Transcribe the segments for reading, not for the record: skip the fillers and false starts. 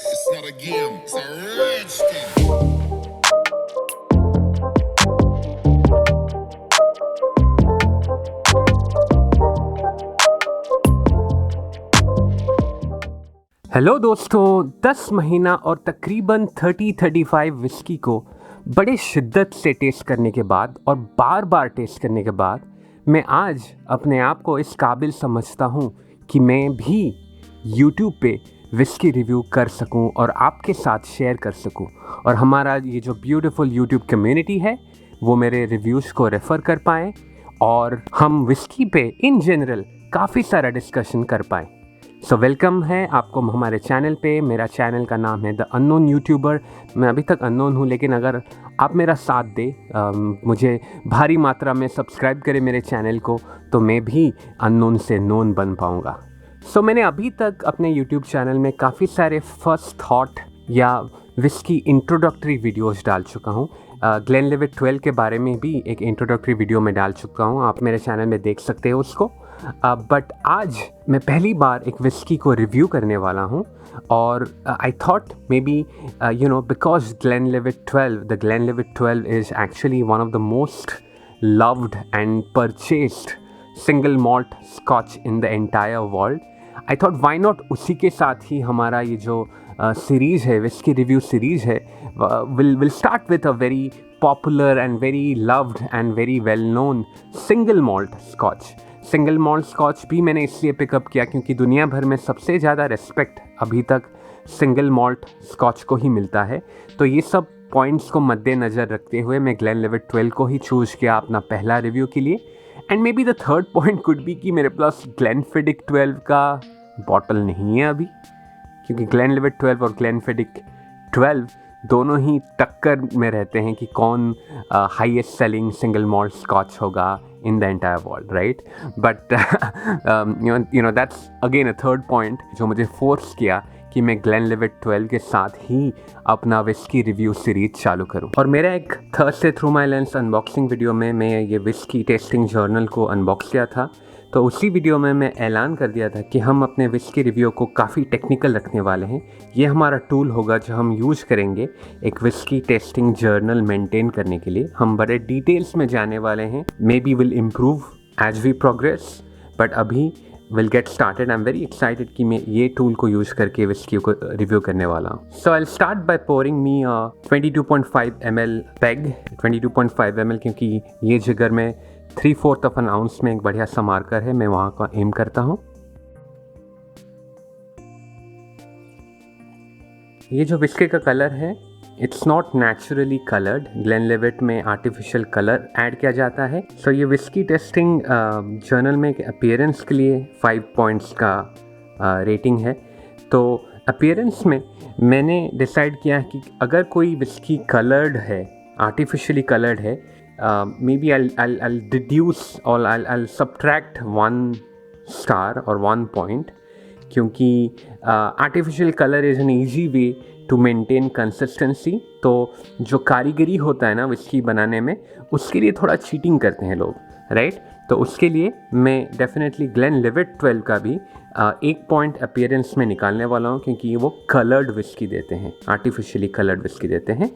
It's not a game, it's a rich thing. Hello दोस्तों, 10 महीना और तकरीबन 30-35 विस्की को बड़े शिद्दत से टेस्ट करने के बाद और बार बार टेस्ट करने के बाद मैं आज अपने आप को इस काबिल समझता हूँ कि मैं भी YouTube पे विस्की रिव्यू कर सकूँ और आपके साथ शेयर कर सकूँ, और हमारा ये जो ब्यूटीफुल YouTube कम्युनिटी है वो मेरे रिव्यूज़ को रेफ़र कर पाएँ और हम विस्की पे इन जनरल काफ़ी सारा डिस्कशन कर पाएँ। सो वेलकम है आपको हमारे चैनल पे। मेरा चैनल का नाम है द अननोन यूट्यूबर। मैं अभी तक अननोन हूँ, लेकिन अगर आप मेरा साथ दे, मुझे भारी मात्रा में सब्सक्राइब करें मेरे चैनल को, तो मैं भी अननोन से नोन बन पाऊँगा। सो मैंने अभी तक अपने यूट्यूब चैनल में काफ़ी सारे फर्स्ट थॉट या विस्की इंट्रोडक्टरी वीडियोज़ डाल चुका हूँ। ग्लेनलिवेट 12 के बारे में भी एक इंट्रोडक्टरी वीडियो में डाल चुका हूँ, आप मेरे चैनल में देख सकते हो उसको। बट आज मैं पहली बार एक विस्की को रिव्यू करने वाला हूँ, और I thought may be because Glenlivet 12, the Glenlivet 12 is actually one of the most loved and purchased single malt scotch in the entire world. I thought why not उसी के साथ ही हमारा ये जो सीरीज़ है, विस्की रिव्यू सीरीज़ है, will start with a very popular and very loved and very well known single malt scotch. Single malt scotch भी मैंने इसलिए पिकअप किया क्योंकि दुनिया भर में सबसे ज़्यादा रेस्पेक्ट अभी तक सिंगल मॉल्ट स्कॉच को ही मिलता है। तो ये सब पॉइंट्स को मद्देनज़र रखते हुए मैं ग्लेनलिवेट 12 को ही चूज़ किया अपना पहला रिव्यू के लिए। And may be the third point could be कि मेरे पास ग्लेनफिडिक 12 का बॉटल नहीं है अभी, क्योंकि ग्लेनलिवेट 12 और ग्लेनफिडिक 12 दोनों ही टक्कर में रहते हैं कि कौन highest selling single malt scotch होगा in the entire world, right? But that's again a third point जो मुझे फोर्स किया कि मैं ग्लेनलिवेट 12 के साथ ही अपना विस्की रिव्यू सीरीज चालू करूं। और मेरा एक Thursday through my lens unboxing video में मैं ये विस्की टेस्टिंग जर्नल को अनबॉक्स किया था, तो उसी वीडियो में मैं ऐलान कर दिया था कि हम अपने विस्की रिव्यू को काफ़ी टेक्निकल रखने वाले हैं। ये हमारा टूल होगा जो हम यूज़ करेंगे एक विस्की टेस्टिंग जर्नल मेंटेन करने के लिए। हम बड़े डिटेल्स में जाने वाले हैं, maybe will improve as we progress, but अभी will get started. I am very excited कि मैं ये टूल को यूज़ करके विस्की को रिव्यू करने वाला हूँ। So I start by pouring me 22.5 ml peg, 22.5 ml, क्योंकि ये जिगर में 3/4 ऑफ एन आउंस में एक बढ़िया सा मार्कर है, मैं वहाँ का एम करता हूँ। ये जो विस्की का कलर है, it's not naturally coloured. Glenlivet में आर्टिफिशियल कलर ऐड किया जाता है। सो ये विस्की टेस्टिंग जर्नल में एक अपीयरेंस के लिए 5 पॉइंट्स का रेटिंग है। तो अपीयरेंस में मैंने डिसाइड किया कि अगर कोई विस्की कलर्ड है, आर्टिफिशियली कलर्ड है, maybe I'll deduce or I'll subtract 1 star or 1 point, क्योंकि artificial colour is an easy way to maintain consistency. तो जो कारीगरी होता है ना विस्की बनाने में, उसके लिए थोड़ा चीटिंग करते हैं लोग, राइट? तो उसके लिए मैं डेफिनेटली ग्लेनलिवेट 12 का भी 1 पॉइंट अपीयरेंस में निकालने वाला हूँ, क्योंकि वो कलर्ड विस्की देते हैं, आर्टिफिशियली कलर्ड विस्की देते हैं।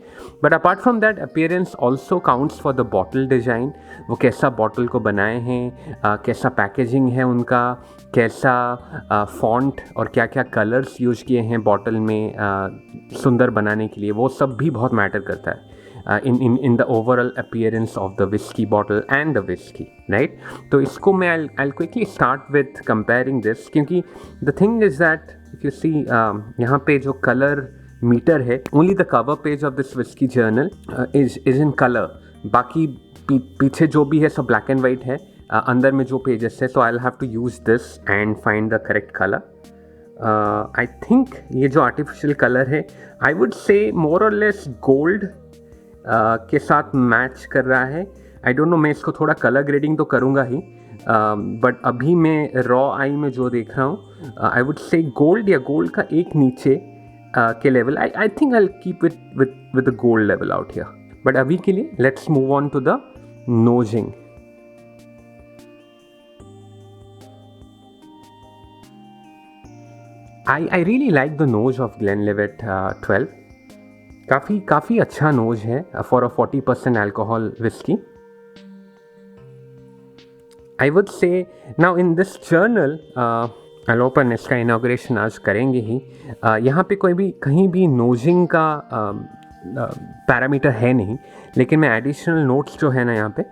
But apart from that, appearance also counts for the bottle design. वो कैसा बॉटल को बनाए हैं, कैसा पैकेजिंग है उनका, कैसा फॉन्ट और क्या क्या कलर्स यूज़ किए हैं बॉटल में सुंदर बनाने के लिए, वो सब भी बहुत मैटर करता है in the overall appearance of the whiskey bottle and the whiskey, right? तो इसको मैं I'll quickly start with comparing this, क्योंकि the thing is that if you see यहाँ पे जो color meter है, only the cover page of this whiskey journal is in color. बाकी पीछे जो भी है सब black and white है, अंदर में जो पेजेस है, so I'll have to use this and find the correct color. I think ये जो artificial color है, I would say more or less gold के साथ मैच कर रहा है। आई डोंट नो, मैं इसको थोड़ा कलर ग्रेडिंग तो करूँगा ही, बट अभी मैं रॉ आई में जो देख रहा हूँ, आई वुड से गोल्ड या गोल्ड का एक नीचे के level. I think I keep it with the gold level out here. But अभी के लिए let's move on to the nosing. I really like the nose of Glenlivet 12. काफ़ी अच्छा नोज है for a 40% alcohol whisky. I would say now in this journal अलोपन इसका इनाग्रेशन आज करेंगे ही. यहाँ पे कोई भी कहीं भी नोजिंग का पैरामीटर है नहीं, लेकिन मैं एडिशनल नोट्स जो है ना यहाँ पे,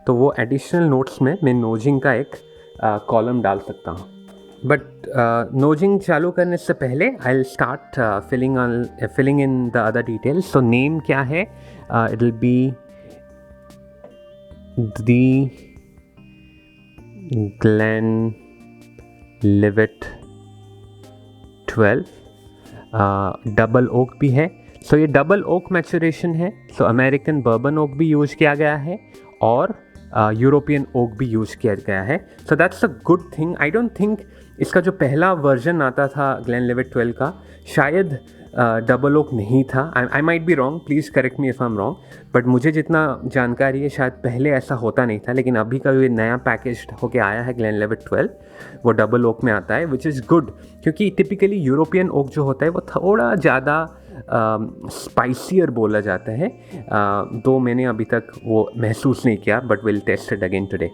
तो वो एडिशनल नोट्स में मैं नोजिंग का एक कॉलम डाल सकता हूँ. बट नोजिंग चालू करने से पहले I will start filling in the other details. So name क्या है? It will be the Glenlivet 12. Double oak भी है. सो ये डबल ओक मैचुरेशन है. सो अमेरिकन बर्बन ओक भी यूज़ किया गया है और यूरोपियन ओक भी यूज़ किया गया है. So that's a good thing. I don't think इसका जो पहला वर्जन आता था ग्लेनलिवेट 12 का, शायद डबल ओक नहीं था. I might be wrong, please correct me if I am wrong, but मुझे जितना जानकारी है शायद पहले ऐसा होता नहीं था. लेकिन अभी का ये नया पैकेज होके आया है ग्लेनलिवेट 12, वो डबल ओक में आता है, विच इज़ गुड. क्योंकि टिपिकली यूरोपियन ओक जो होता है वो थोड़ा ज़्यादा स्पाइसियर बोला जाता है. दो मैंने अभी तक वो महसूस नहीं किया, but will taste it again today.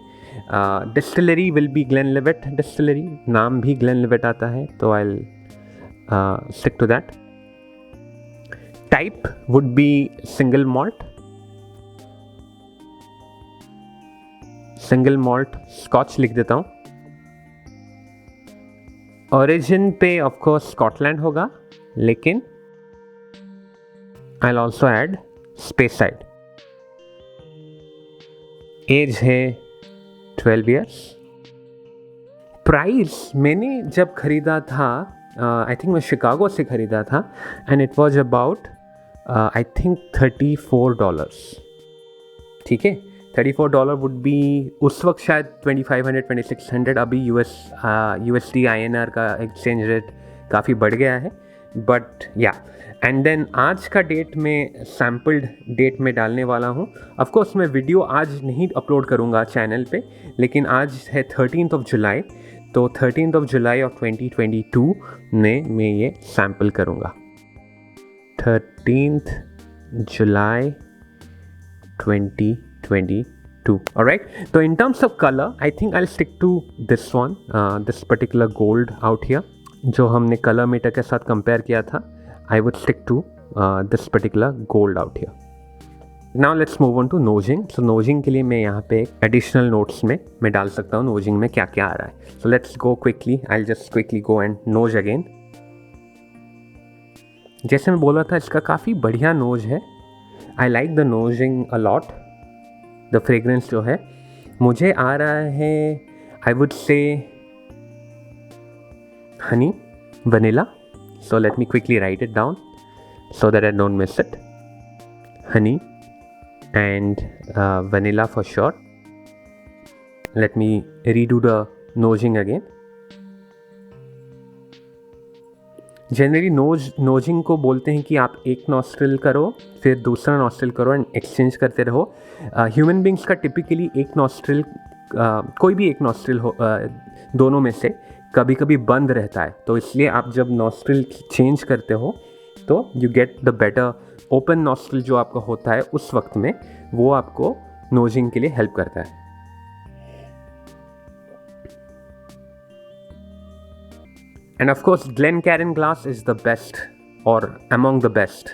Distillery will be Glenlivet distillery. नाम भी ग्लेनलिवेट आता है, तो I will stick to that. Type would be single malt. Single malt scotch लिख देता हूँ. ओरिजिन पे ऑफ कोर्स स्कॉटलैंड होगा, लेकिन I will also add Speyside. Age है 12 years. प्राइस मैंने जब ख़रीदा था, आई थिंक मैं शिकागो से ख़रीदा था, and it was about I think $34. ठीक है, $34 वुड बी उस वक्त शायद 2500 2600. अभी USD INR का एक्सचेंज रेट काफ़ी बढ़ गया है, बट या. एंड देन आज का डेट में सैम्पल्ड डेट में डालने वाला हूँ. ऑफकोर्स मैं वीडियो आज नहीं अपलोड करूँगा चैनल पे, लेकिन आज है 13th जुलाई. तो 13th जुलाई ऑफ 2022 में मैं ये सैम्पल करूँगा. 13th July 2022. Alright, so in terms of color, I think I'll stick to this one, this particular gold out here, जो हमने color meter के साथ compare किया था. I would stick to this particular gold out here. Now let's move on to nosing. So nosing के लिए मैं यहाँ पे additional notes में मैं डाल सकता हूँ nosing में क्या क्या आ रहा है. So let's go quickly. I'll just quickly go and nose again. जैसे मैं बोला था, इसका काफ़ी बढ़िया नोज है. I like the nosing a lot. The fragrance जो है मुझे आ रहा है, I would say honey, vanilla. So let me quickly write it down so that I don't miss it. Honey and vanilla for sure. Let me redo the nosing again. Generally नोजिंग को बोलते हैं कि आप एक नॉस्ट्रिल करो, फिर दूसरा nostril करो एंड एक्सचेंज करते रहो. ह्यूमन बींग्स का टिपिकली एक नॉस्ट्रिल, कोई भी एक नॉस्ट्रिल हो, दोनों में से कभी कभी बंद रहता है. तो इसलिए आप जब नॉस्ट्रिल चेंज करते हो तो you get the better open nostril जो आपका होता है उस वक्त में, वो आपको नोजिंग के लिए हेल्प करता है. And of course, Glencairn glass is the best or among the best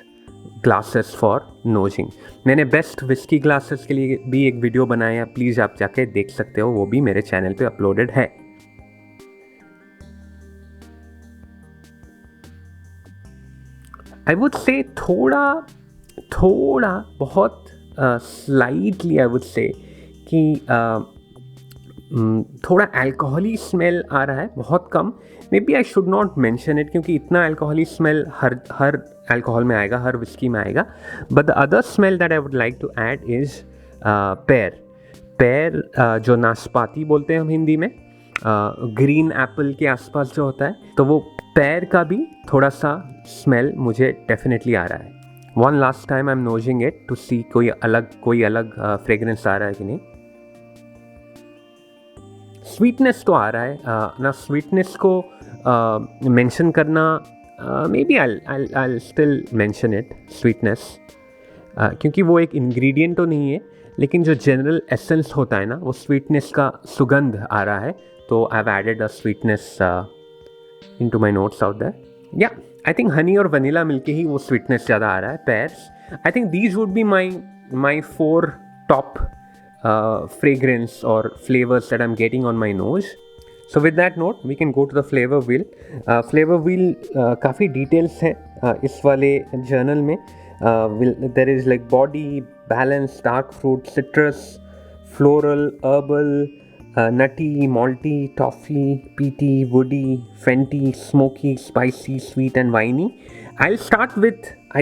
glasses for nosing. मैंने बेस्ट विस्की ग्लासेस के लिए भी एक वीडियो बनाया, प्लीज़ आप जाके देख सकते हो, वो भी मेरे चैनल पे अपलोडेड है. आई वुड से थोड़ा बहुत स्लाइटली आई वुड से कि थोड़ा अल्कोहली स्मेल आ रहा है, बहुत कम. Maybe I should not mention it, क्योंकि इतना अल्कोहली स्मेल हर अल्कोहल में आएगा, हर विस्की में आएगा. But the other smell that I would like to add is pear, जो नाशपाती बोलते हैं हम हिंदी में, ग्रीन एप्पल के आसपास जो होता है, तो वो पेर का भी थोड़ा सा स्मेल मुझे डेफिनेटली आ रहा है. One last time I am nosing it to see कोई अलग फ्रेगरेंस आ रहा है कि नहीं. स्वीटनेस तो आ रहा है ना. स्वीटनेस को मेंशन करना, maybe I still mention it, sweetness, क्योंकि वो एक इंग्रेडिएंट तो नहीं है, लेकिन जो जनरल एसेंस होता है ना, वो स्वीटनेस का सुगंध आ रहा है, तो I have added a sweetness into my notes out there. या आई थिंक हनी और वनीला मिलके ही वो स्वीटनेस ज़्यादा आ रहा है, pairs. I think these would be my 4 top fragrance or flavors that I'm getting on my nose. So with that note, we can go to the flavor wheel. Flavor wheel काफ़ी details है इस वाले journal में. There is like body, balance, dark fruit, citrus, floral, herbal, nutty, malty, toffee, peaty, woody, fenty, smoky, spicy, sweet and winey. I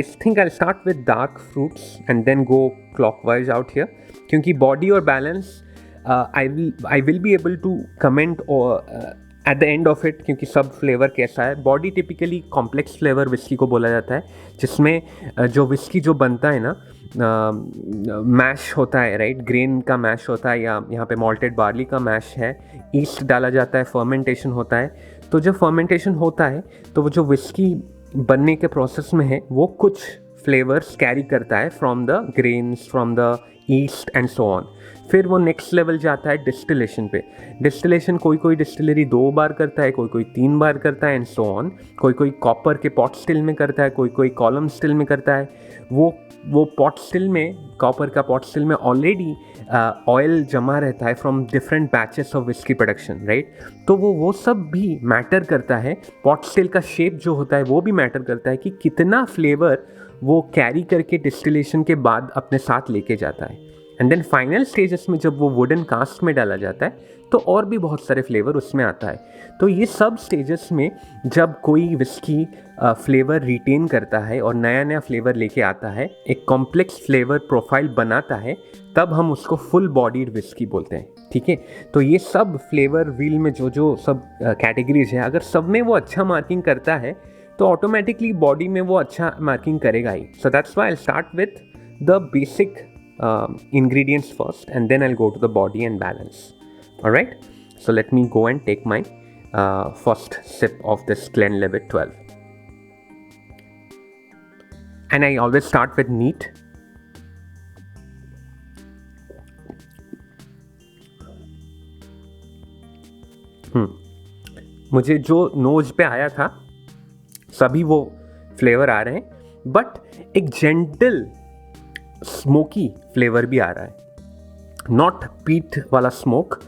think I'll start with dark fruits and then go clockwise out here. क्योंकि body और balance I will be able to comment at the end of it, क्योंकि सब flavour कैसा है. Body typically complex flavour whisky को बोला जाता है, जिसमें जो विस्की जो बनता है ना, मैश होता है, राइट, ग्रेन का मैश होता है, या यहाँ पे मॉल्टेड बार्ली का मैश है, ईस्ट डाला जाता है, फर्मेंटेशन होता है. तो जब फर्मेंटेशन होता है तो वो जो विस्की बनने के प्रोसेस में है, वो कुछ फ्लेवर्स कैरी करता है from the grains, from the east and so on. फिर वो नेक्स्ट लेवल जाता है डिस्टिलेशन पे. डिस्टिलेशन कोई डिस्टिलरी 2 बार करता है, कोई 3 बार करता है एंड सो ऑन. कोई कॉपर के पॉट स्टिल में करता है, कोई कॉलम स्टिल में करता है. वो पॉट स्टिल में, कॉपर का पॉट स्टिल में ऑलरेडी ऑयल जमा रहता है from different batches of whisky production, right. तो वो सब भी मैटर करता है. पॉट स्टिल का शेप जो होता है वो भी मैटर करता है कि कितना फ्लेवर वो कैरी करके डिस्टिलेशन के बाद अपने साथ लेके जाता है. एंड देन फाइनल स्टेजेस में जब वो वुडन कास्ट में डाला जाता है तो और भी बहुत सारे फ्लेवर उसमें आता है. तो ये सब स्टेजेस में जब कोई विस्की फ्लेवर रिटेन करता है और नया फ्लेवर लेके आता है, एक कॉम्प्लेक्स फ्लेवर प्रोफाइल बनाता है, तब हम उसको फुल बॉडीड विस्की बोलते हैं. ठीक है, तो ये सब फ्लेवर व्हील में जो सब कैटेगरीज है, अगर सब में वो अच्छा मार्किंग करता है तो ऑटोमेटिकली बॉडी में वो अच्छा मार्किंग करेगा ही. So that's why I start with the basic ingredients first and then I'll go to the body and balance. Alright, so let me go and take my first sip of this Glenlivet 12. And I always start with neat. मुझे जो knows पे आया था सभी वो flavour आ रहे हैं, but एक जेंटल स्मोकी फ्लेवर भी आ रहा है. नॉट पीट वाला smoke,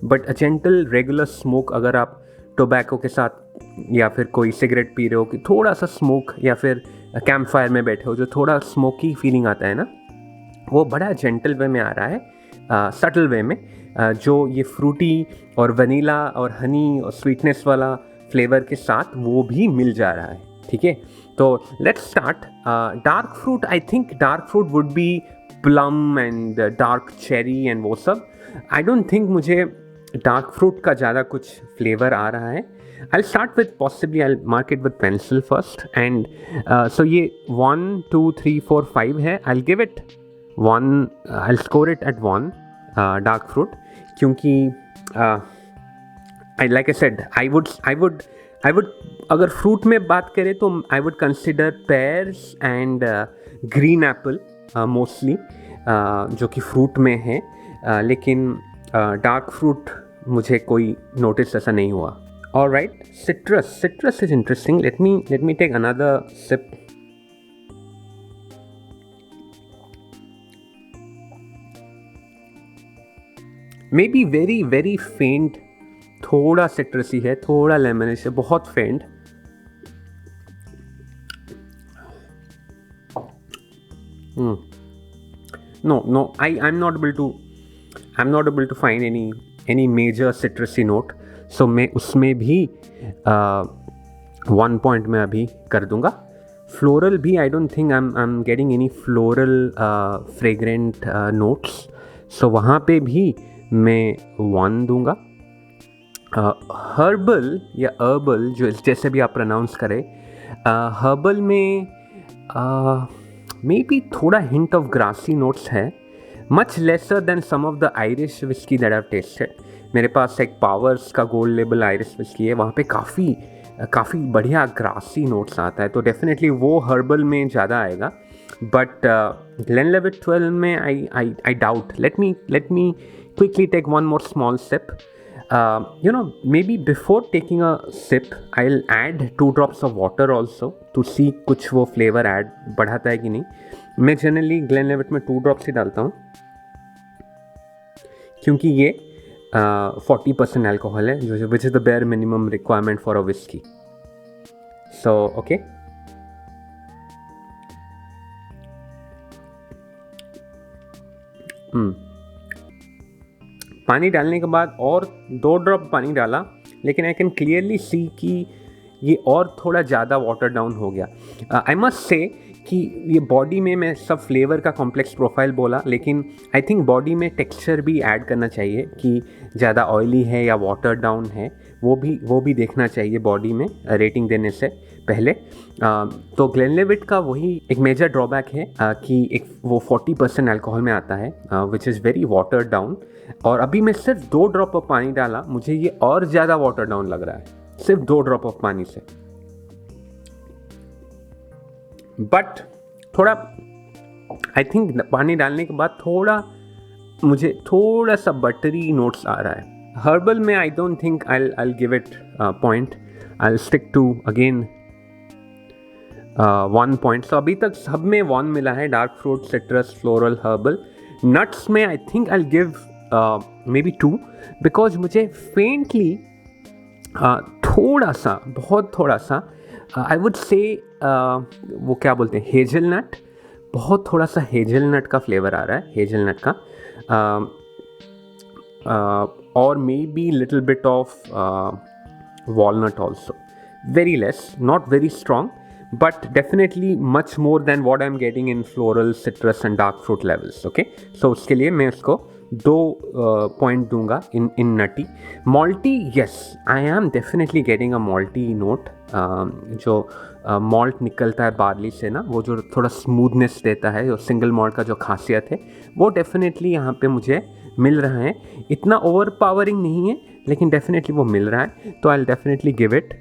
but a gentle regular smoke. अगर आप टोबैको के साथ या फिर कोई सिगरेट पी रहे हो कि थोड़ा सा स्मोक, या फिर कैंप फायर में बैठे हो जो थोड़ा स्मोकी फीलिंग आता है ना, वो बड़ा जेंटल वे में आ रहा है, सटल वे में, जो ये फ्रूटी और वनीला और हनी और स्वीटनेस वाला फ्लेवर के साथ वो भी मिल जा रहा है. ठीक है, तो let's start. Dark fruit, I think dark fruit would be plum and dark cherry and वो सब. आई डोंट थिंक मुझे डार्क फ्रूट का ज़्यादा कुछ फ्लेवर आ रहा है. I'll start with possibly, I'll mark it with pencil first, and so ये 1 2 3 4 5 है. I'll give it 1, I'll score it at 1 dark fruit, क्योंकि like I said, I would अगर फ्रूट में बात करें तो I would consider pears and green apple mostly, जो कि फ्रूट में है, लेकिन डार्क फ्रूट मुझे कोई नोटिस ऐसा नहीं हुआ. All right, citrus is interesting. Let me take another sip. Maybe very very faint, थोड़ा citrusy है, थोड़ा lemonish है, बहुत faint. No, I'm not able to find any major citrusy note. सो मैं उसमें भी 1 पॉइंट में अभी कर दूंगा. फ्लोरल भी I don't think I am getting any floral fragrant notes, so वहाँ पे भी मैं 1 दूंगा. हर्बल या हर्बल, जो जैसे भी आप प्रोनाउंस करें, हर्बल में मे बी थोड़ा हिंट ऑफ ग्रासी नोट्स है, much lesser than some of the Irish whisky that I have tasted. मेरे पास एक पावर्स का गोल्ड लेबल आयरिश विस्की है, वहाँ पे काफ़ी काफ़ी बढ़िया ग्रासी नोट्स आता है, तो डेफिनेटली वो हर्बल में ज़्यादा आएगा. बट ग्लेनलिवेट 12 में I doubt. Let me quickly take one more small sip. Maybe before taking a sip, I'll add 2 drops of water also to see कुछ वो फ्लेवर ऐड बढ़ाता है कि नहीं. मैं जनरली ग्लेनलिवेट में 2 ड्रॉप्स ही डालता हूँ, क्योंकि ये 40% अल्कोहल है, which is the bare minimum requirement for a whisky. So okay. पानी डालने के बाद और 2 ड्रॉप पानी डाला, लेकिन आई कैन क्लियरली सी कि ये और थोड़ा ज़्यादा वाटर डाउन हो गया. आई मस्ट से कि ये बॉडी में, मैं सब फ्लेवर का कॉम्प्लेक्स प्रोफाइल बोला, लेकिन आई थिंक बॉडी में टेक्सचर भी ऐड करना चाहिए कि ज़्यादा ऑयली है या वाटर डाउन है, वो भी देखना चाहिए बॉडी में रेटिंग देने से पहले. तो ग्लेनलिवेट का वही एक मेजर ड्रॉबैक है कि एक वो 40% अल्कोहल में आता है, which is very water down. और अभी मैं सिर्फ 2 ड्रॉप ऑफ पानी डाला, मुझे ये और ज़्यादा वाटर डाउन लग रहा है सिर्फ 2 ड्रॉप ऑफ पानी से. बट थोड़ा आई थिंक पानी डालने के बाद मुझे थोड़ा सा बटरी नोट्स आ रहा है. हर्बल में I don't think I'll give it point. I'll stick to again 1 point. So अभी तक सब में 1 मिला है, dark fruit, citrus, floral, herbal. Nuts में I think I'll give maybe 2, because मुझे फेंटली बहुत थोड़ा सा आई वुड से वो क्या बोलते हैं, हेजलनट, बहुत थोड़ा सा हेजलनट का फ्लेवर आ रहा है, हेजलनट का. और may be little bit of walnut also. Very less, not very strong, but definitely much more than what I'm getting in floral, citrus and dark fruit levels. Okay, so उसके लिए मैं उसको 2 point दूंगा. इन नटी मॉल्टी, yes, I am definitely getting a malty note. जो malt निकलता है barley से ना, वो जो थोड़ा स्मूथनेस देता है, जो सिंगल मॉल्ट का जो खासियत है, वो डेफिनेटली यहाँ पे मुझे मिल रहा है. इतना ओवर पावरिंग नहीं है, लेकिन डेफिनेटली वो मिल रहा है. तो I'll definitely give it.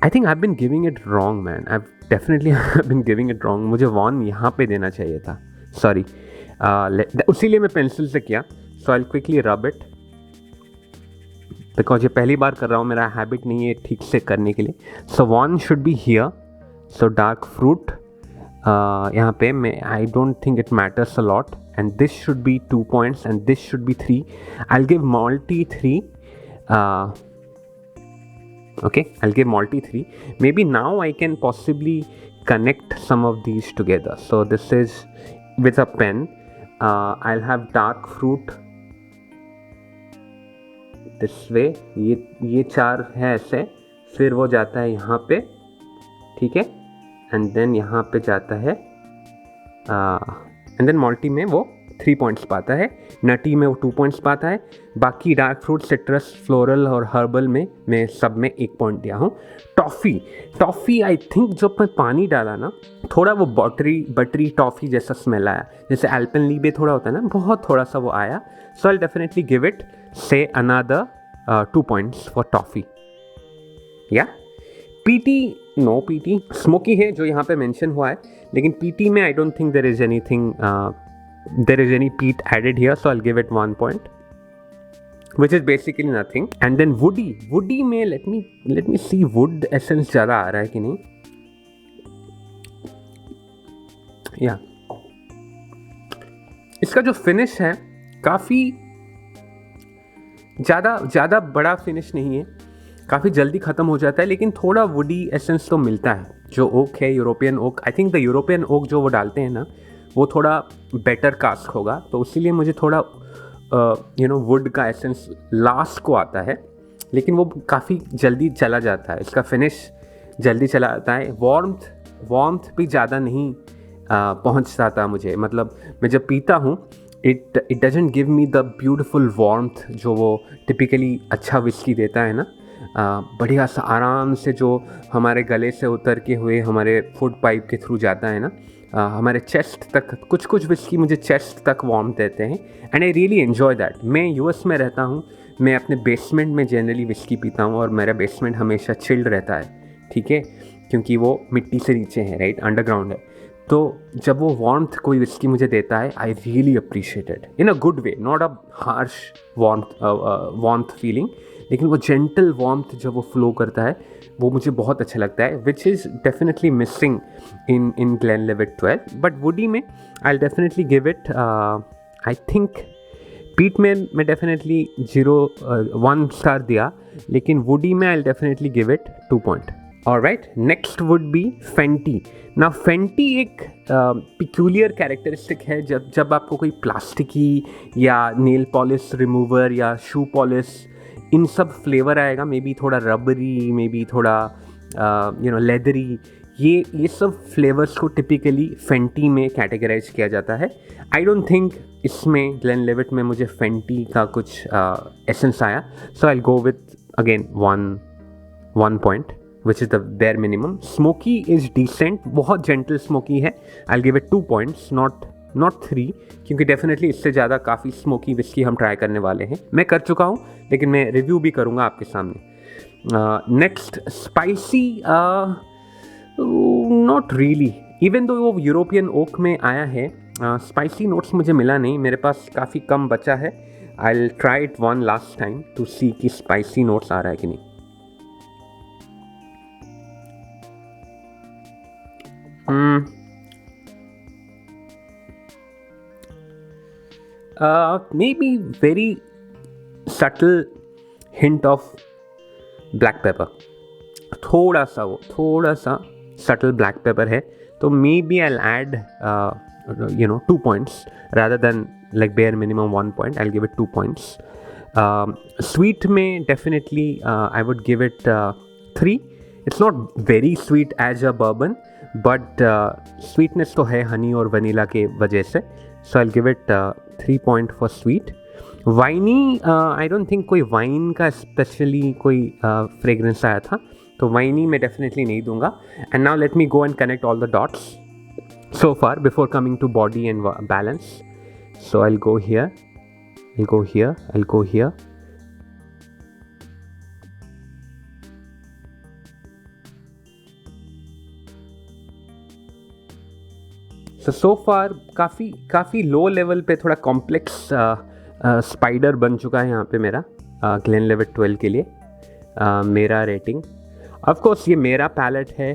I think I've been giving it wrong, man. I've been giving it wrong. मुझे 1 यहाँ पे देना चाहिए था. Sorry. उसीलिए मैं पेंसिल से किया. So I'll quickly rub it. Because ये पहली बार कर रहा हूँ, मेरा हैबिट नहीं है ठीक से करने के लिए. So 1 should be here. So dark fruit. यहाँ पे मैं I don't think it matters a lot. And this should be 2 points and this should be 3. I'll give malty 3. Okay, I'll give malty 3. Maybe now I can possibly connect some of these together. So this is with a pen. I'll have dark fruit this way. ये 4 है ऐसे, फिर वो जाता है यहाँ पे, ठीक है, एंड देन यहाँ पे जाता है, एंड देन मल्टी में वो 3 पॉइंट्स पाता है, नटी में वो 2 पॉइंट्स पाता है. बाकी डार्क फ्रूट, सिट्रस, फ्लोरल और हर्बल में मैं सब में 1 पॉइंट दिया हूँ. टॉफ़ी आई थिंक जब मैं पानी डाला ना, थोड़ा वो बटरी टॉफ़ी जैसा स्मेल आया, जैसे एल्पेनलीबे थोड़ा होता है ना, बहुत थोड़ा सा वो आया. So I definitely give it से अनदर 2 पॉइंट्स फॉर टॉफ़ी. या पीटी, नो, पीटी स्मोकी है जो यहाँ पे मेंशन हुआ है, लेकिन पीटी में I don't think there is any peat added here, so I'll give it 1 point, which is basically nothing. And then woody में let me see wood essence ज़्यादा आ रहा है कि नहीं. या इसका जो फिनिश है काफ़ी ज़्यादा बड़ा फिनिश नहीं है, काफ़ी जल्दी ख़त्म हो जाता है, लेकिन थोड़ा वुडी एसेंस तो मिलता है. जो ओक है, European oak, I think the European oak जो वो डालते हैं ना, वो थोड़ा बेटर कास्ट होगा, तो इसीलिए मुझे थोड़ा वुड का एसेंस लास्ट को आता है, लेकिन वो काफ़ी जल्दी चला जाता है, इसका फिनिश जल्दी चला जाता है. वार्मथ भी ज़्यादा नहीं पहुँच जाता मुझे, मतलब मैं जब पीता हूँ it doesn't give me the beautiful warmth जो वो टिपिकली अच्छा विस्की देता है ना. बढ़िया सा आराम से जो हमारे गले से उतर के हुए हमारे फूड पाइप के थ्रू जाता है ना, हमारे चेस्ट तक, कुछ कुछ विस्की मुझे चेस्ट तक वार्म देते हैं and I really enjoy that. मैं यूएस में रहता हूँ, मैं अपने बेसमेंट में जनरली विस्की पीता हूँ और मेरा बेसमेंट हमेशा चिल्ड रहता है, ठीक है, क्योंकि वो मिट्टी से नीचे है, राइट, अंडरग्राउंड है। तो जब वो वार्मथ कोई विस्की मुझे देता है, I really appreciated in a good way, not a harsh warmth feeling, लेकिन वो जेंटल वार्मथ जब वो फ्लो करता है वो मुझे बहुत अच्छा लगता है, which is definitely missing in Glenlivet 12। But woody में I definitely give it, I think peat में मैं डेफिनेटली 1 स्टार दिया, लेकिन वुडी में I definitely give it 2 point. Alright, next would be Fenty. ना फेंटी एक पिक्यूलियर कैरेक्टरिस्टिक है, जब आपको कोई प्लास्टिकी या नेल पॉलिश रिमूवर या शू पॉलिश इन सब फ्लेवर आएगा, मे बी थोड़ा रबरी, मे बी थोड़ा लेदरी, ये सब फ्लेवर्स को टिपिकली फेंटी में कैटेगराइज किया जाता है। आई डोंट थिंक इसमें ग्लेनलिवेट में मुझे फेंटी का कुछ एसेंस आया, so I go with again 1 point which is the bare minimum. Smoky is decent, बहुत gentle smoky है, I'll give it 2 points, not 3, क्योंकि definitely इससे ज़्यादा काफ़ी smoky whiskey हम ट्राई करने वाले हैं, मैं कर चुका हूँ, लेकिन मैं रिव्यू भी करूँगा आपके सामने। Next spicy, not really, even though वो यूरोपियन ओक में आया है, स्पाइसी नोट्स मुझे मिला नहीं, मेरे पास काफ़ी कम बचा है। I'll try it one last time to see कि स्पाइसी नोट्स आ रहा है कि नहीं। Maybe very subtle hint of black pepper, थोड़ा सा subtle black pepper है, तो maybe I'll add 2 points rather than like bare minimum 1 point. I'll give it 2 points. Sweet में definitely I would give it 3. It's not very sweet as a bourbon, but sweetness तो है हनी और vanilla के वजह से, so I'll give it 3 point for sweet. वाइनी, I don't think कोई wine का specially कोई फ्रेगरेंस आया था, तो वाइनी मैं डेफिनेटली नहीं दूंगा। And now let me go and connect all the dots so far before coming to body and balance. So I'll go here, I'll go here, I'll go here. So far काफ़ी low level पे थोड़ा complex spider बन चुका है यहाँ पे मेरा Glenlivet 12 के लिए। मेरा रेटिंग, ऑफ कोर्स ये मेरा पैलेट है,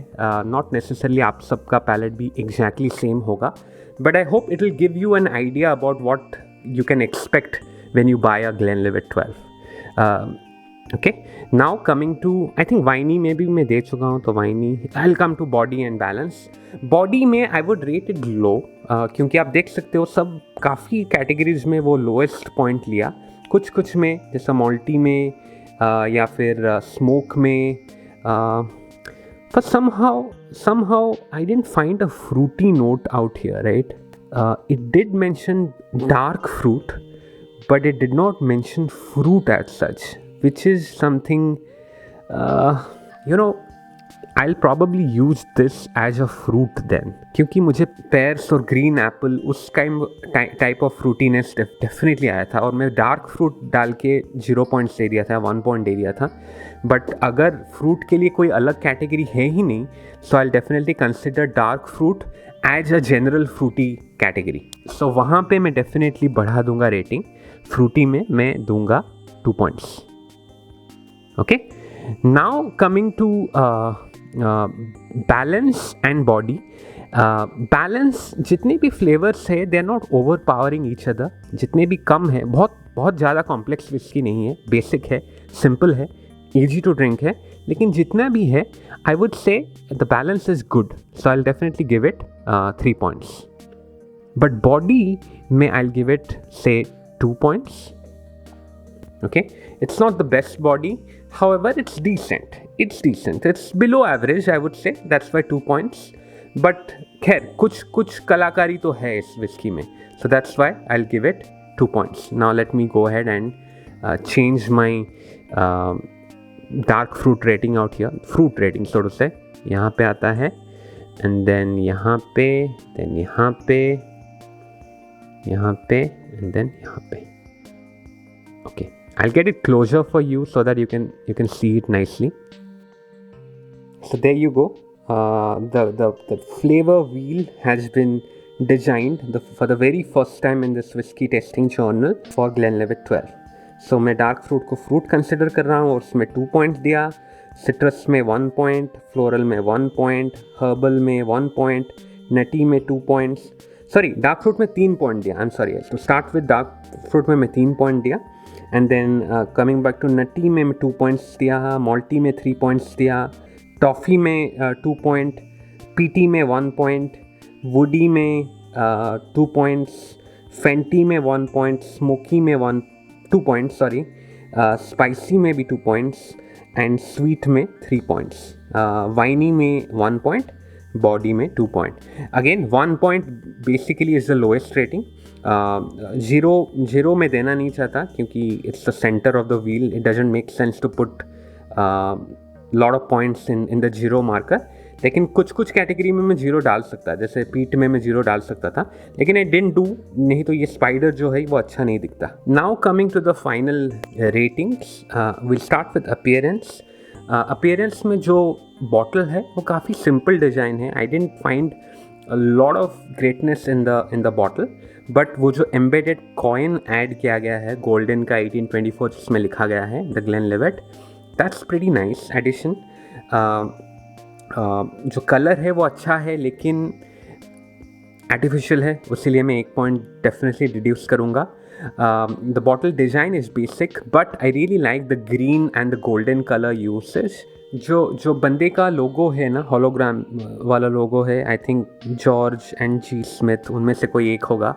नॉट नेसेसरली आप सबका पैलेट भी एग्जैक्टली सेम होगा, but I hope it will give you an idea about what you can expect when you buy a Glenlivet 12. Okay, now coming to, I think winey में भी मैं दे चुका हूँ, तो winey, I will come to body and balance. Body में I would rate it low, क्योंकि आप देख सकते हो सब काफ़ी कैटेगरीज में वो लोएस्ट पॉइंट लिया, कुछ में जैसा मॉल्टी में या फिर स्मोक में, but somehow I didn't find a fruity note out here, right? It did mention dark fruit, but it did not mention fruit as such, which is something, I'll probably use this as a fruit then, क्योंकि मुझे pairs और green Apple उस type of fruitiness definitely आया था, और मैं dark fruit डाल के 0 पॉइंट्स दे दिया था, 1 पॉइंट दे दिया था। बट अगर फ्रूट के लिए कोई अलग कैटेगरी है ही नहीं, so I definitely consider dark fruit as a general fruity category, so वहाँ पे मैं डेफिनेटली बढ़ा दूंगा रेटिंग। फ्रूटी में मैं दूंगा 2 points. Okay, now coming to balance and body. Balance, जितने भी फ्लेवर्स है they are not overpowering each other, जितने भी कम है, बहुत ज़्यादा कॉम्प्लेक्स विस्की नहीं है, बेसिक है, सिंपल है, ईजी टू ड्रिंक है, लेकिन जितना भी है आई वुड से the balance is good, so I will definitely give it 3 points. But body में आई विल गिव इट से 2 points. Okay, it's not the best body, however it's decent, it's below average, I would say, that's why 2 points. But खैर कुछ कलाकारी तो है इस whisky में, so that's why I'll give it 2 points. Now let me go ahead and change my dark fruit rating out here, fruit rating so to say. यहाँ पे आता है एंड देन यहाँ पे, देन यहाँ पे, एंड देन यहाँ पे. Okay, I'll get it closer for you so that you can see it nicely. So there you go. The flavor wheel has been designed for the very first time in this whiskey testing journal for Glenlivet 12. So मैं dark fruit को fruit consider कर रहा हूँ और उसमें 2 point दिया, citrus में 1 point, floral में 1 पॉइंट, हर्बल में 1 पॉइंट, नटी में 2 पॉइंट्स, सॉरी डार्क फ्रूट में 3 पॉइंट दिया. I am sorry, to start with dark fruit में मैं 3 पॉइंट दिया, and then coming back to nutty में मैं 2 पॉइंट्स दिया, मॉल्टी में 3 पॉइंट्स दिया, टॉफ़ी में 2 पॉइंट, पीटी में 1 पॉइंट, वुडी में 2 पॉइंट्स, फेंटी में 1 पॉइंट, स्मोकी में 2 पॉइंट्स, सॉरी, स्पाइसी में भी 2 पॉइंट्स, एंड स्वीट में 3 पॉइंट्स, वाइनी में 1 पॉइंट, बॉडी में 2 point. Again 1 point basically is the lowest rating. Zero में देना नहीं चाहता क्योंकि it's the centre of the wheel. It doesn't make sense to put lot of points in the zero marker. लेकिन कुछ category में मैं जीरो डाल सकता, जैसे पीट में मैं जीरो डाल सकता था, लेकिन आई डिडंट डू. नहीं तो ये स्पाइडर जो है वो अच्छा नहीं दिखता. Now coming to the final ratings, will start with appearance. Appearance में जो बॉटल है वो काफ़ी सिंपल डिज़ाइन है. I didn't find a lot of greatness in the bottle, but वो जो एम्बेडेड कॉइन ऐड किया गया है गोल्डन का 1824 जिसमें लिखा गया है the Glenlivet, that's pretty nice addition. जो कलर है वो अच्छा है लेकिन आर्टिफिशियल है, उसीलिए मैं 1 पॉइंट डेफिनेटली रिड्यूस करूँगा. The bottle design is basic but I really like the green and the golden colour usage. जो बंदे का लोगो है ना, होलोग्राम वाला लोगो है, I think George and G Smith उनमें से कोई एक होगा.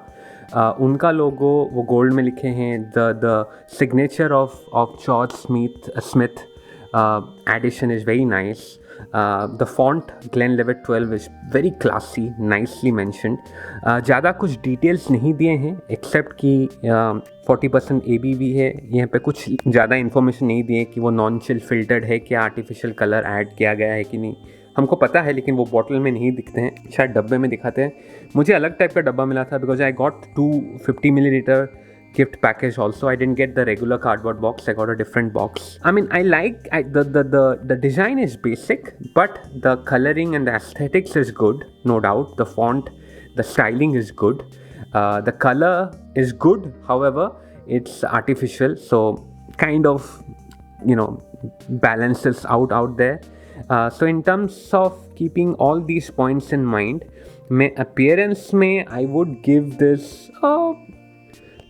उनका लोगो वो गोल्ड में लिखे हैं. The signature of George Smith edition is very nice. The font Glenlivet 12 is very classy, nicely mentioned. ज़्यादा कुछ डिटेल्स नहीं दिए हैं एक्सेप्ट कि 40% ABV है. यहाँ पे कुछ ज़्यादा इन्फॉर्मेशन नहीं दिए कि वो नॉन चिल फिल्टर्ड है, क्या आर्टिफिशियल कलर ऐड किया गया है कि नहीं. हमको पता है लेकिन वो बॉटल में नहीं दिखते हैं, शायद डब्बे में दिखाते हैं. मुझे अलग टाइप का डब्बा मिला था because I got 250 milliliter gift package also. I didn't get the regular cardboard box. I got a different box. I mean, the design is basic, but the coloring and the aesthetics is good, no doubt. The font, the styling is good. The color is good. However, it's artificial, so kind of, balances out there. So in terms of keeping all these points in mind, my appearance I would give this.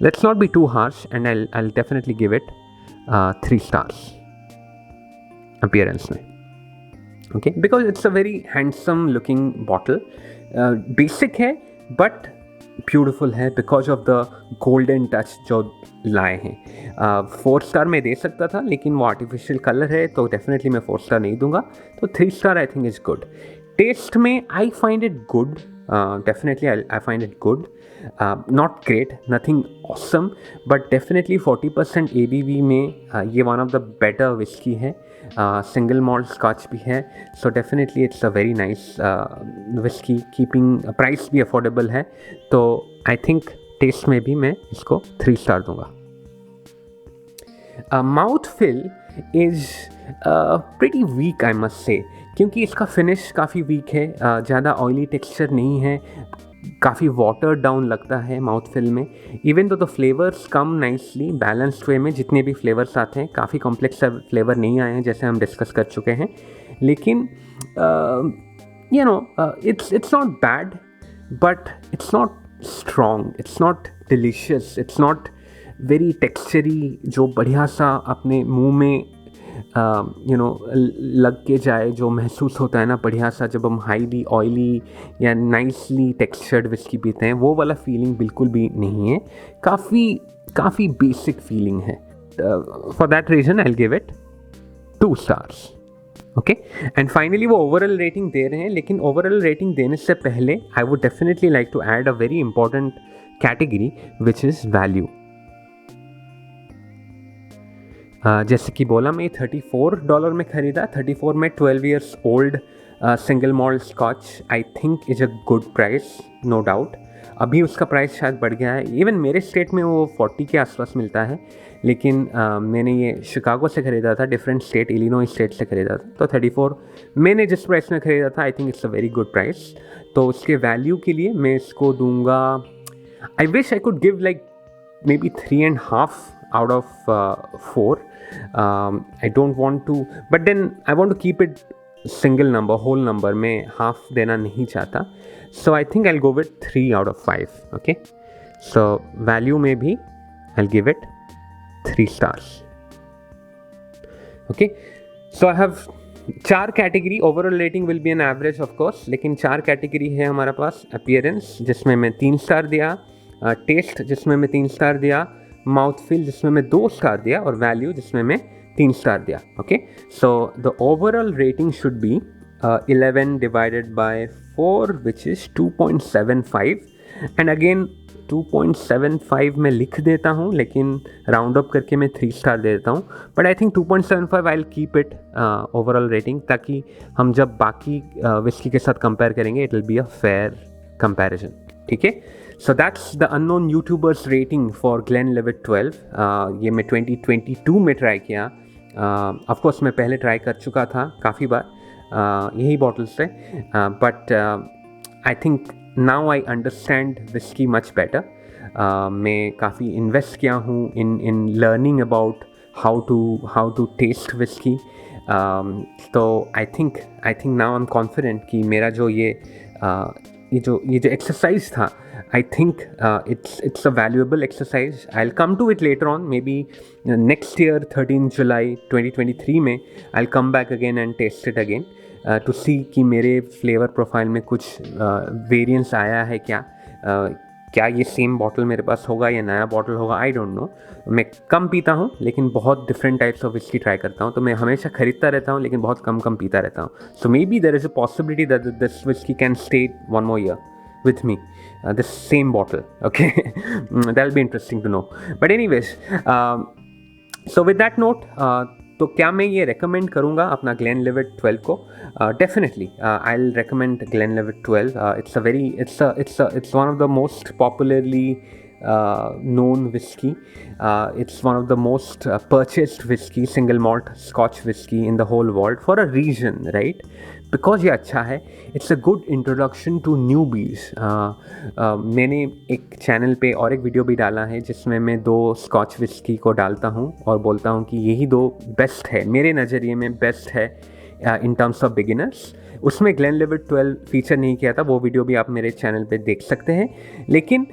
Let's not be too harsh, and I'll definitely give it 3 stars. Appearance में, okay, because it's a very handsome looking bottle. Basic है but beautiful है because of the golden touch जो लाए हैं. 4 star मैं दे सकता था लेकिन वो आर्टिफिशियल कलर है तो डेफिनेटली मैं 4 स्टार नहीं दूंगा. तो 3 star I think is good. Taste में I find it good. Definitely I find it good. Not great, nothing awesome, but definitely 40% ABV में ये one of the better whiskey है. Single malt scotch भी है, so definitely it's a very nice whiskey. Keeping price भी affordable है, तो I think taste में भी मैं इसको 3 स्टार दूंगा. Mouthfeel is pretty weak, I must say, क्योंकि इसका फिनिश काफ़ी वीक है. ज़्यादा ऑयली टेक्सचर नहीं है, काफ़ी वाटर डाउन लगता है माउथ फिल में. इवन तो the flavours come nicely balanced way में. जितने भी फ्लेवर्स आते हैं काफ़ी कॉम्प्लेक्स फ्लेवर नहीं आए हैं जैसे हम डिस्कस कर चुके हैं. लेकिन it's not bad but it's not strong, it's not delicious, it's not very texturey जो बढ़िया सा अपने मुंह में लग के जाए, जो महसूस होता है ना बढ़िया सा जब हम हाईली ऑयली या नाइसली टेक्सचर्ड विस्की पीते हैं. वो वाला फीलिंग बिल्कुल भी नहीं है. काफ़ी बेसिक फीलिंग है. For that reason I will give it 2 stars. Okay, and finally वो ओवरऑल रेटिंग दे रहे हैं, लेकिन ओवरऑल रेटिंग देने से पहले I would definitely like to add a very important category which is value. जैसे कि बोला मैं $34 में ख़रीदा. 34 में 12 years old single malt scotch I think is a good price, no doubt. अभी उसका प्राइस शायद बढ़ गया है, इवन मेरे स्टेट में वो 40 के आसपास मिलता है, लेकिन मैंने ये शिकागो से ख़रीदा था, डिफरेंट स्टेट, इलिनॉय स्टेट से ख़रीदा था, तो 34 मैंने जिस प्राइस में ख़रीदा था I think it's a very good price. तो उसके वैल्यू के लिए मैं इसको दूंगा, I wish I could give like may be 3.5 out of 4. I don't want to, but then I want to keep it single number, whole number. मैं half देना नहीं चाहता, so I think I'll go with 3 out of 5. Okay, so value में भी I'll give it 3 stars. Okay, so I have 4 category, overall rating will be an average of course, लेकिन 4 category है हमारे पास। Appearance जिसमें मैं 3 स्टार दिया, test जिसमें मैं 3 स्टार दिया, माउथ फील जिसमें मैं 2 स्टार दिया, और वैल्यू जिसमें मैं 3 स्टार दिया। Okay, so the overall rating should be 11 divided by 4 which is 2.75, and again 2.75 मैं लिख देता हूँ, लेकिन राउंड अप करके मैं 3 स्टार दे देता हूँ, but I think 2.75 I will keep it overall rating, ताकि हम जब बाकी विस्की के साथ कंपेयर करेंगे it will be a fair comparison. ठीक है, so that's the unknown YouTubers rating for Glenlivet 12। ये मैं 2022 में ट्राई किया। ऑफकोर्स मैं पहले ट्राई कर चुका था काफ़ी बार यही बॉटल से, but I think now I understand whisky much better. मैं काफ़ी इन्वेस्ट किया हूँ in learning about how to taste whisky. तो I think now I am confident कि मेरा जो ये जो एक्सरसाइज था, I think it's a valuable exercise. I will come to it later on, maybe next year 13 जुलाई 2023 में I will come back again and taste it again to सी कि मेरे फ्लेवर प्रोफाइल में कुछ वेरिएंस आया है क्या, क्या ये सेम बॉटल मेरे पास होगा या नया बॉटल होगा, आई डोंट नो। मैं कम पीता हूँ लेकिन बहुत different types of whisky try करता हूँ, तो मैं हमेशा खरीदता रहता हूँ लेकिन बहुत कम पीता रहता हूँ। So maybe there is a possibility that this whisky can stay 1 more year with me, this same bottle. Okay, that'll be interesting to know. But anyways, so with that note, तो क्या मैं ये recommend करूँगा अपना Glenlivet 12 को? Definitely, I'll recommend Glenlivet 12. It's one of the most popularly known whiskey. It's one of the most purchased whiskey, single malt Scotch whiskey in the whole world for a reason, right? Because ये अच्छा है, it's a good introduction to newbies. मैंने एक channel पे और एक video भी डाला है जिसमें मैं 2 स्कॉच विस्की को डालता हूँ और बोलता हूँ कि यही 2 बेस्ट है, मेरे नज़रिए में बेस्ट है इन टर्म्स ऑफ बिगिनर्स। उसमें ग्लेनलिवेट 12 फीचर नहीं किया था, वो वीडियो भी आप मेरे चैनल पे देख सकते हैं, लेकिन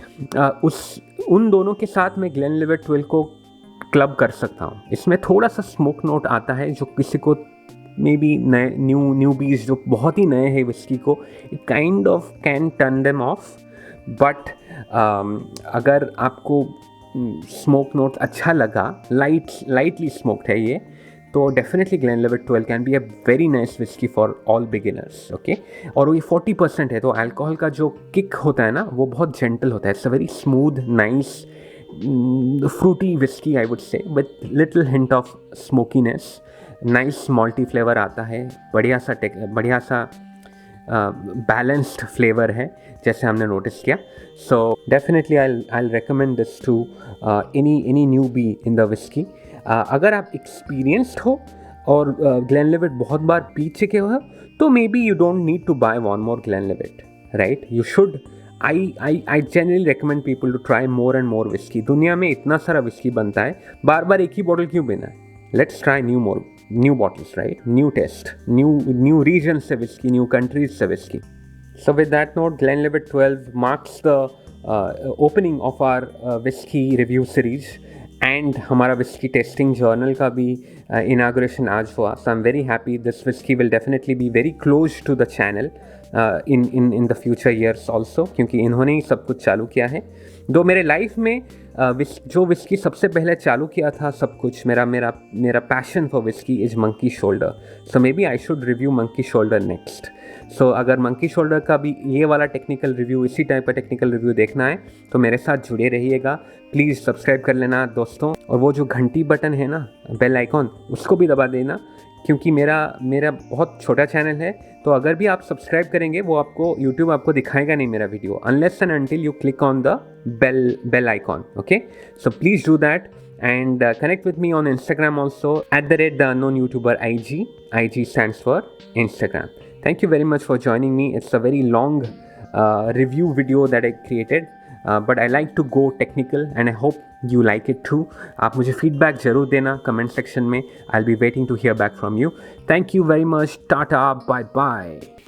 उन दोनों के साथ मैं ग्लेनलिवेट 12 को क्लब कर सकता हूँ। इसमें थोड़ा सा स्मोक नोट आता है जो किसी को मे बी नए न्यूबीज जो बहुत ही नए हैं विस्की को, it kind of can turn them of. But अगर आपको स्मोक नोट अच्छा लगा, लाइटली स्मोक्ड है ये, तो definitely Glenlivet 12 can be a very nice whisky for all beginners. Okay, और ये 40% है, तो अल्कोहल का जो किक होता है ना वो बहुत जेंटल होता है। It's a very smooth nice fruity whisky I would say, with little hint of smokiness, nice malty flavour आता है, बढ़िया सा बैलेंस्ड फ्लेवर है जैसे हमने नोटिस किया। So definitely I recommend this to any newbie in the whisky. अगर आप एक्सपीरियंस्ड हो और ग्लेनलिवेट बहुत बार पी चुके हो तो maybe you don't need to buy 1 more Glenlivet, right? You should, I generally recommend people to try more and more whisky. दुनिया में इतना सारा विस्की बनता है, बार बार एक ही बॉटल क्यों पीना है? Let's try new bottles, right? New taste, new regions से whiskey, new countries से whiskey. So with that note, Glenlivet 12 marks the opening of our whiskey review series, and हमारा whiskey tasting journal का भी inauguration आज हुआ. So I'm very happy. This whiskey will definitely be very close to the channel in the future years also, क्योंकि इन्होंने ही सब कुछ चालू किया है। दो मेरे लाइफ में जो विस्की सबसे पहले चालू किया था सब कुछ, मेरा passion for whisky is Monkey Shoulder. So maybe I should review Monkey Shoulder next. So अगर मंकी शोल्डर का भी ये वाला टेक्निकल रिव्यू, इसी टाइप का टेक्निकल रिव्यू देखना है तो मेरे साथ जुड़े रहिएगा। प्लीज़ सब्सक्राइब कर लेना दोस्तों, और वो जो घंटी बटन है ना, बेल आइकॉन, उसको भी दबा देना, क्योंकि मेरा बहुत छोटा चैनल है, तो अगर भी आप सब्सक्राइब करेंगे वो आपको यूट्यूब आपको दिखाएगा नहीं मेरा video, unless and until you click on the bell icon. Okay, so please do that. And connect with me on Instagram also @theunknown YouTuber IG. IG stands for Instagram. Thank you very much for joining me. It's a very long review video that I created, but I like to go technical and I hope you like it too. आप मुझे feedback ज़रूर देना comment section में. I'll be waiting to hear back from you. Thank you very much. Tata. Bye bye.